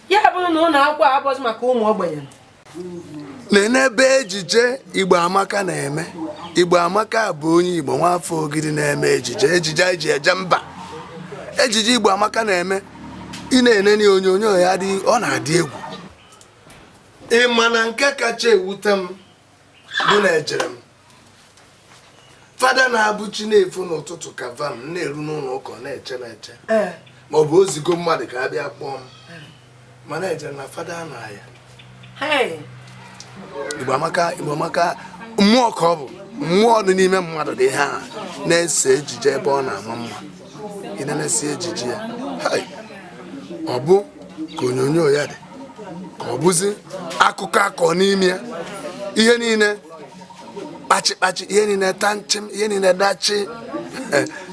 ya bụrụ na ụlọ akwụkwọ abụghị maka ụmụ ogbenye. N'ebe ejije Igbo Amaka na-eme. Igbo Amaka bụ onye Igbo nwafọ Ogidi na-eme ejije eji eje mba. Ejije Igbo Amaka na-eme ị na-enene onyonyo ya ọ na-adị egwu. Ịma na nke kacha ewute m bụ na ejere m fada na-abụchi na-efu n'ụtụtụ ka vam na-eru n'ụlọ ụka na-eche ma ọ bụ ozigo mmadụ ka a bịa kpọọ m mana ejere na fada na ya Igbo Amaka mmụọ ka ọ bụ mmụọ dị n'ime mmadụ dị ha na-ese ejije ebe ọ na-ama mma ị na-esi ejije ya ọ bụ ka onyonyo ya dị ka ọ bụzi akụkọ akọ n'ime ya ihe niile kpachi ihe niile tanchim ihe niile dachi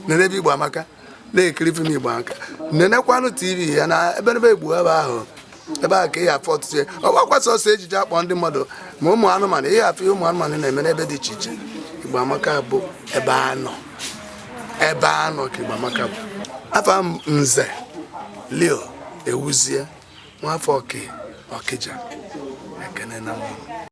n'ebe Igbo Amaka na-ekiri fim Igbo Amaka nenekwanụ TV ya na ebe Igbo ebe ahụ ebe a ka ihe afọ ọtụtụ ya ọ gbakwasa ọsọ ejije akpọ ndị mmadụ ma ụmụ anụmanụ ihe afọ ihe ụmụ anụmanụ na-eme n'ebe dị iche iche Igbo Amaka bụ ebe anọ ka Igbo Amaka bụ afọ Nze Leo Ewuzie nwafọ Ọkịja ekene na mmụọ